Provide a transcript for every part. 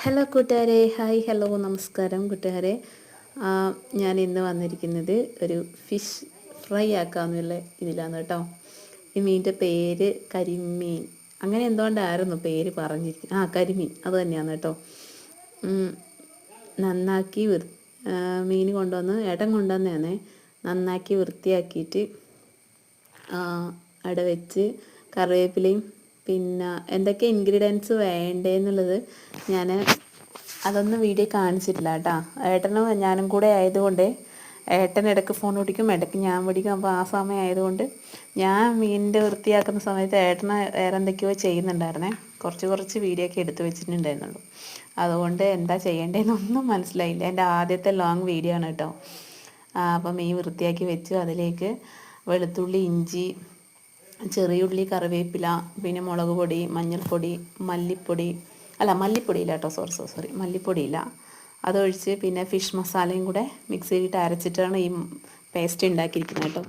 Hello കൂട്ടുകാരെ, hi, hello, നമസ്കാരം കൂട്ടുകാരെ. ഞാൻ ഇന്ന് വന്നിരിക്കുന്നത് ഒരു ഫിഷ് ഫ്രൈ ആക്കാമെന്നുള്ള ഇതിലാണ് കേട്ടോ. ഈ മീനിൻ്റെ പേര് കരിമീൻ, അങ്ങനെ എന്തുകൊണ്ടായിരുന്നു പേര് പറഞ്ഞിരിക്കുന്നത്. കരിമീൻ അത് തന്നെയാണ് കേട്ടോ. നന്നാക്കി മീൻ കൊണ്ടുവന്ന് ഏട്ടൻ കൊണ്ടുവന്നേ നന്നാക്കി വൃത്തിയാക്കിയിട്ട് അവിടെ വെച്ച് കറിവേപ്പിലയും പിന്നെ എന്തൊക്കെ ഇൻഗ്രീഡിയൻസ് വേണ്ടതെന്നുള്ളത് ഞാൻ അതൊന്നും വീഡിയോ കാണിച്ചിട്ടില്ല കേട്ടോ. ഏട്ടനും ഞാനും കൂടെ ആയതുകൊണ്ട് ഏട്ടൻ ഇടയ്ക്ക് ഫോൺ പിടിക്കും, ഇടയ്ക്ക് ഞാൻ പിടിക്കും. അപ്പോൾ ആ സമയം ആയതുകൊണ്ട് ഞാൻ മീനിൻ്റെ വൃത്തിയാക്കുന്ന സമയത്ത് ഏട്ടന് വേറെ എന്തൊക്കെയോ ചെയ്യുന്നുണ്ടായിരുന്നേ. കുറച്ച് വീഡിയോ ഒക്കെ എടുത്ത് വെച്ചിട്ടുണ്ടായിരുന്നുള്ളൂ. അതുകൊണ്ട് എന്താ ചെയ്യേണ്ടതെന്നൊന്നും മനസ്സിലായില്ല. എൻ്റെ ആദ്യത്തെ ലോങ് വീഡിയോ ആണ് കേട്ടോ. അപ്പോൾ മീൻ വൃത്തിയാക്കി വെച്ചു. അതിലേക്ക് വെളുത്തുള്ളി, ഇഞ്ചി, ചെറിയുള്ളി, കറിവേപ്പില, പിന്നെ മുളക് പൊടി, മഞ്ഞൾപ്പൊടി, മല്ലിപ്പൊടിയില്ല കേട്ടോ, സോറി മല്ലിപ്പൊടിയില്ല, അതൊഴിച്ച് പിന്നെ ഫിഷ് മസാലയും കൂടെ മിക്സിയിലിട്ട് അരച്ചിട്ടാണ് ഈ പേസ്റ്റ് ഉണ്ടാക്കിയിരിക്കുന്നത് കേട്ടോ.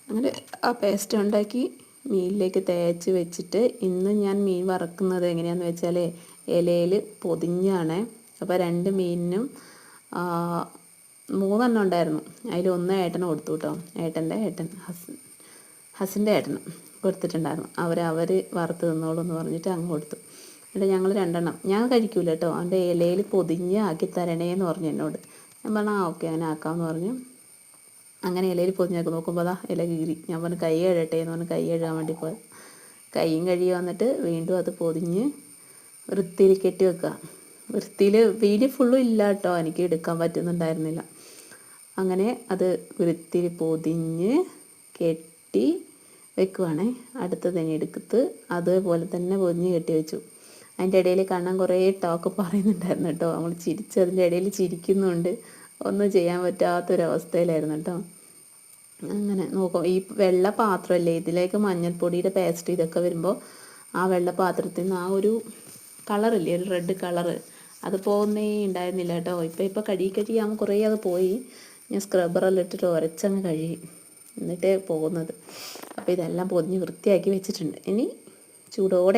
അങ്ങനെ ആ പേസ്റ്റ് ഉണ്ടാക്കി മീനിലേക്ക് തേച്ച് വെച്ചിട്ട് ഇന്ന് ഞാൻ മീൻ വറക്കുന്നത് എങ്ങനെയാണെന്ന് വെച്ചാൽ ഇലയിൽ പൊതിഞ്ഞാണ്. അപ്പോൾ 2 മീനിനും 3 ഉണ്ടായിരുന്നു. അതിൽ 1 ഏട്ടന് കൊടുത്തു കേട്ടോ. ഹസിൻ്റെ ഏട്ടന് കൊടുത്തിട്ടുണ്ടായിരുന്നു. അവർ വറുത്ത് തിന്നോളൂ എന്ന് പറഞ്ഞിട്ട് അങ്ങ് കൊടുത്തു. എന്നിട്ട് ഞങ്ങൾ 2 ഞാൻ കഴിക്കൂല കേട്ടോ. അവൻ്റെ ഇലയിൽ പൊതിഞ്ഞ് ആക്കി തരണേന്ന് പറഞ്ഞു എന്നോട്. ഞാൻ പറഞ്ഞു ഓക്കെ, അങ്ങനെ ആക്കാമെന്ന് പറഞ്ഞു. അങ്ങനെ ഇലയിൽ പൊതിഞ്ഞാക്കി നോക്കുമ്പോൾ ഇല കീറി. ഞാൻ പറഞ്ഞു കൈ കഴുകട്ടെ എന്ന് പറഞ്ഞ് കൈ കഴുകാൻ വേണ്ടി പോയി. കൈയും കഴുകി വന്നിട്ട് വീണ്ടും അത് പൊതിഞ്ഞ് വൃത്തിയിൽ കെട്ടി വെക്കുക. വൃത്തിയിൽ വീഡിയോ ഫുള്ളും ഇല്ല കേട്ടോ, എനിക്ക് എടുക്കാൻ പറ്റുന്നുണ്ടായിരുന്നില്ല. അങ്ങനെ അത് വൃത്തിയിൽ പൊതിഞ്ഞ് കെട്ടി വെക്കുവാണേ. അടുത്തതിനെ എടുത്ത് അതേപോലെ തന്നെ പൊതിഞ്ഞ് കെട്ടി വെച്ചു. അതിൻ്റെ ഇടയിൽ കാണാൻ കുറേ ടോക്ക് പറയുന്നുണ്ടായിരുന്നു കേട്ടോ. നമ്മൾ അതിൻ്റെ ഇടയിൽ ചിരിക്കുന്നുണ്ട്. ഒന്നും ചെയ്യാൻ പറ്റാത്തൊരവസ്ഥയിലായിരുന്നു കേട്ടോ. അങ്ങനെ നോക്കും, ഈ വെള്ള പാത്രമല്ലേ, ഇതിലേക്ക് മഞ്ഞൾപ്പൊടിയുടെ പേസ്റ്റ് ഇതൊക്കെ വരുമ്പോൾ ആ വെള്ള പാത്രത്തിൽ നിന്ന് ആ ഒരു കളറില്ലേ, ഒരു റെഡ് കളറ്, അത് പോകുന്നേ ഉണ്ടായിരുന്നില്ല കേട്ടോ. ഇപ്പോൾ കഴിയാകുമ്പോൾ കുറേ അത് പോയി. ഞാൻ സ്ക്രബ്ബറെല്ലാം ഇട്ടിട്ട് ഉരച്ചങ്ങ് കഴുകി എന്നിട്ടേ പോകുന്നത്. അപ്പോൾ ഇതെല്ലാം പൊതിഞ്ഞ് വൃത്തിയാക്കി വെച്ചിട്ടുണ്ട്. ഇനി ചൂടോടെ